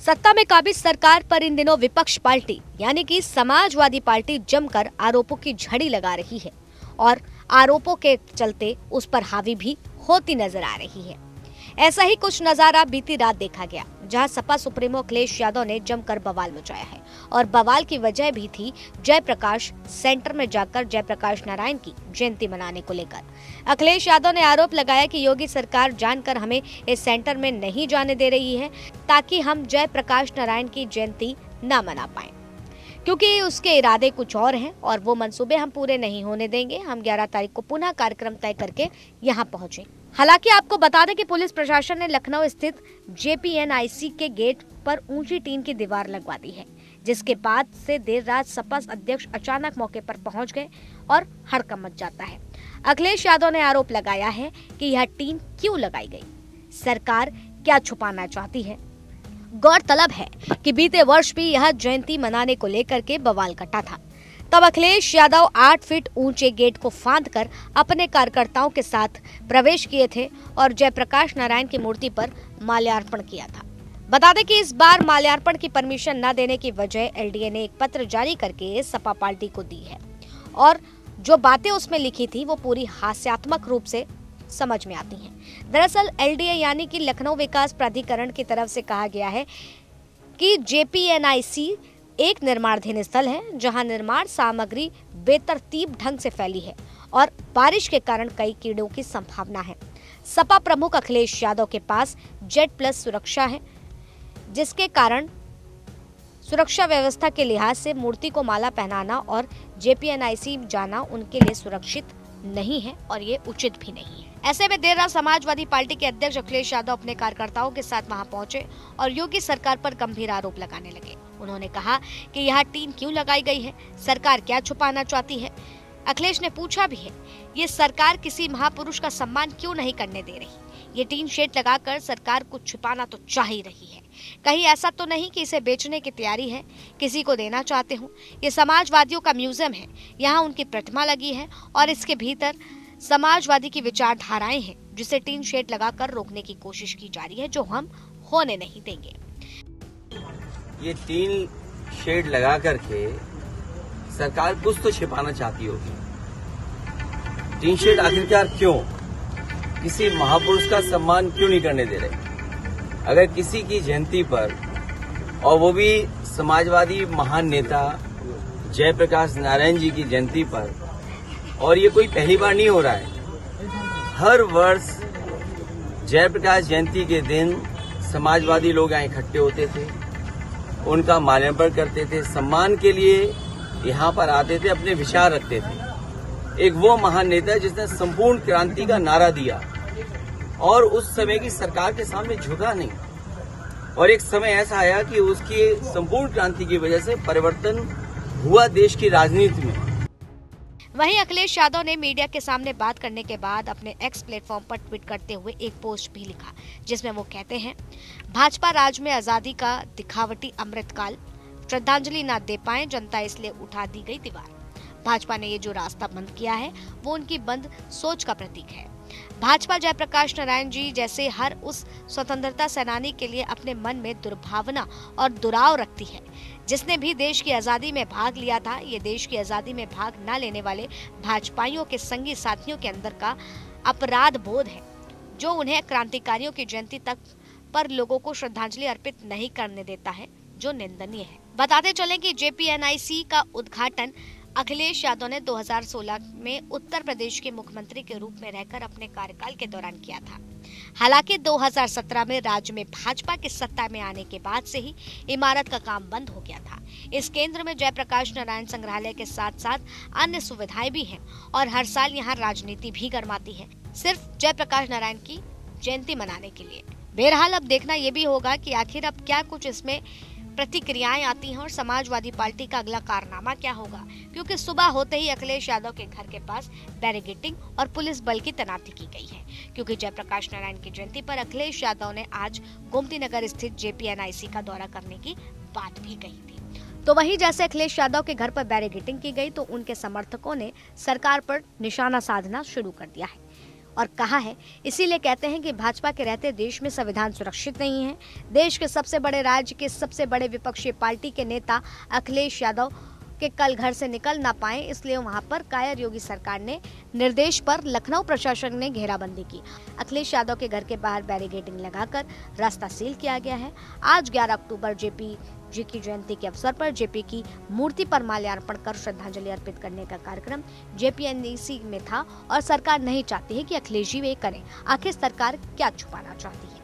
सत्ता में काबिज सरकार पर इन दिनों विपक्ष पार्टी यानी कि समाजवादी पार्टी जमकर आरोपों की झड़ी लगा रही है और आरोपों के चलते उस पर हावी भी होती नजर आ रही है। ऐसा ही कुछ नजारा बीती रात देखा गया, जहां सपा सुप्रीमो अखिलेश यादव ने जमकर बवाल मचाया है और बवाल की वजह भी थी जयप्रकाश सेंटर में जाकर जयप्रकाश नारायण की जयंती मनाने को लेकर। अखिलेश यादव ने आरोप लगाया कि योगी सरकार जानकर हमें इस सेंटर में नहीं जाने दे रही है ताकि हम जयप्रकाश नारायण की जयंती न मना पाए, क्योंकि उसके इरादे कुछ और हैं और वो मंसूबे हम पूरे नहीं होने देंगे। हम 11 तारीख को पुनः कार्यक्रम तय करके यहाँ पहुंचे। हालांकि आपको बता दें कि पुलिस प्रशासन ने लखनऊ स्थित JPNIC के गेट पर ऊंची टीन की दीवार लगवा दी है, जिसके बाद से देर रात सपा अध्यक्ष अचानक मौके पर पहुंच गए और हड़कंप मच जाता है। अखिलेश यादव ने आरोप लगाया है कि यह टीन क्यों लगाई गई, सरकार क्या छुपाना चाहती है। गौरतलब है कि बीते वर्ष भी यह जयंती मनाने को लेकर के बवाल कटा था। तब अखिलेश यादव 8 फीट ऊंचे गेट को फांदकर अपने कार्यकर्ताओं के साथ प्रवेश किए थे और जयप्रकाश नारायण की मूर्ति पर माल्यार्पण किया था। बता दें कि इस बार माल्यार्पण की परमिशन न देने की वजह LDA ने एक पत्र जारी करके सपा पार्टी को दी है और जो बातें उसमें लिखी थी वो पूरी हास्यात्मक रूप से समझ में आती हैं। दरअसल LDA यानी कि लखनऊ विकास प्राधिकरण की तरफ से कहा गया है कि JPNIC एक निर्माणाधीन स्थल है जहां निर्माण सामग्री बेतरतीब ढंग से फैली है और बारिश के कारण कई कीड़ों की संभावना है। सपा प्रमुख अखिलेश यादव के पास Z+ सुरक्षा है, जिसके कारण सुरक्षा व्यवस्था के लिहाज से मूर्ति को माला पहनाना और JPNIC जाना उनके लिए सुरक्षित नहीं है और ये उचित भी नहीं है। ऐसे में देर रात समाजवादी पार्टी के अध्यक्ष अखिलेश यादव अपने कार्यकर्ताओं के साथ वहां पहुंचे और योगी सरकार पर गंभीर आरोप लगाने लगे। उन्होंने कहा कि यह टीन क्यों लगाई गई है, सरकार क्या छुपाना चाहती है। अखिलेश ने पूछा भी है, ये सरकार किसी महापुरुष का सम्मान क्यों नहीं करने दे रही। ये टीन शेड लगाकर सरकार कुछ छुपाना तो चाह ही रही है। कहीं ऐसा तो नहीं कि इसे बेचने की तैयारी है, किसी को देना चाहते हो। ये समाजवादियों का म्यूजियम है, यहाँ उनकी प्रतिमा लगी है और इसके भीतर समाजवादी की विचारधाराएं हैं, जिसे टीन शेड लगाकर रोकने की कोशिश की जा रही है, जो हम होने नहीं देंगे। ये टीन शेड लगा करके सरकार कुछ तो छिपाना चाहती होगी। टीन शेड आखिरकार क्यों? किसी महापुरुष का सम्मान क्यों नहीं करने दे रहे? अगर किसी की जयंती पर, और वो भी समाजवादी महान नेता जयप्रकाश नारायण जी की जयंती पर, और ये कोई पहली बार नहीं हो रहा है। हर वर्ष जयप्रकाश जयंती के दिन समाजवादी लोग यहाँ इकट्ठे होते थे, उनका माल्यार्पण करते थे, सम्मान के लिए यहाँ पर आते थे, अपने विचार रखते थे। एक वो महान नेता जिसने संपूर्ण क्रांति का नारा दिया और उस समय की सरकार के सामने झुका नहीं, और एक समय ऐसा आया कि उसकी संपूर्ण क्रांति की वजह से परिवर्तन हुआ देश की राजनीति में। वहीं अखिलेश यादव ने मीडिया के सामने बात करने के बाद अपने X प्लेटफॉर्म पर ट्वीट करते हुए एक पोस्ट भी लिखा, जिसमें वो कहते हैं, भाजपा राज में आजादी का दिखावटी अमृतकाल, श्रद्धांजलि न दे पाए जनता इसलिए उठा दी गई दीवार। भाजपा ने ये जो रास्ता बंद किया है वो उनकी बंद सोच का प्रतीक है। भाजपा जयप्रकाश नारायण जी जैसे हर उस स्वतंत्रता सेनानी के लिए अपने मन में दुर्भावना और दुराव रखती है, जिसने भी देश की आजादी में भाग लिया था। ये देश की आजादी में भाग न लेने वाले भाजपाइयों के संगी साथियों के अंदर का अपराध बोध है, जो उन्हें क्रांतिकारियों की जयंती तक पर लोगों को श्रद्धांजलि अर्पित नहीं करने देता है, जो निंदनीय है। बताते चलें कि JPNIC का उद्घाटन अखिलेश यादव ने 2016 में उत्तर प्रदेश के मुख्यमंत्री के रूप में रहकर अपने कार्यकाल के दौरान किया था। हालांकि 2017 में राज्य में भाजपा की सत्ता में आने के बाद से ही इमारत का काम बंद हो गया था। इस केंद्र में जयप्रकाश नारायण संग्रहालय के साथ साथ अन्य सुविधाएं भी हैं और हर साल यहाँ राजनीति भी गरमाती है, सिर्फ जयप्रकाश नारायण की जयंती मनाने के लिए। बहरहाल अब देखना ये भी होगा कि आखिर अब क्या कुछ इसमें प्रतिक्रियाएं आती हैं और समाजवादी पार्टी का अगला कारनामा क्या होगा, क्योंकि सुबह होते ही अखिलेश यादव के घर के पास बैरिकेडिंग और पुलिस बल की तैनाती की गई है, क्योंकि जयप्रकाश नारायण की जयंती पर अखिलेश यादव ने आज गोमती नगर स्थित JPNIC का दौरा करने की बात भी कही थी। तो वहीं जैसे अखिलेश यादव के घर पर बैरिकेडिंग की गई तो उनके समर्थकों ने सरकार पर निशाना साधना शुरू कर दिया है। और कहा है, इसीलिए कहते हैं कि भाजपा के रहते देश में संविधान सुरक्षित नहीं है। देश के सबसे बड़े राज्य के सबसे बड़े विपक्षी पार्टी के नेता अखिलेश यादव के कल घर से निकल ना पाए, इसलिए वहां पर कायर योगी सरकार ने निर्देश पर लखनऊ प्रशासन ने घेराबंदी की। अखिलेश यादव के घर के बाहर बैरिकेडिंग लगाकर रास्ता सील किया गया है। आज 11 अक्टूबर जेपी जी की जयंती के अवसर पर जेपी की मूर्ति पर माल्यार्पण कर श्रद्धांजलि अर्पित करने का कार्यक्रम जेपीएनडीसी में था और सरकार नहीं चाहती है कि अखिलेश जी वे करें। आखिर सरकार क्या छुपाना चाहती है?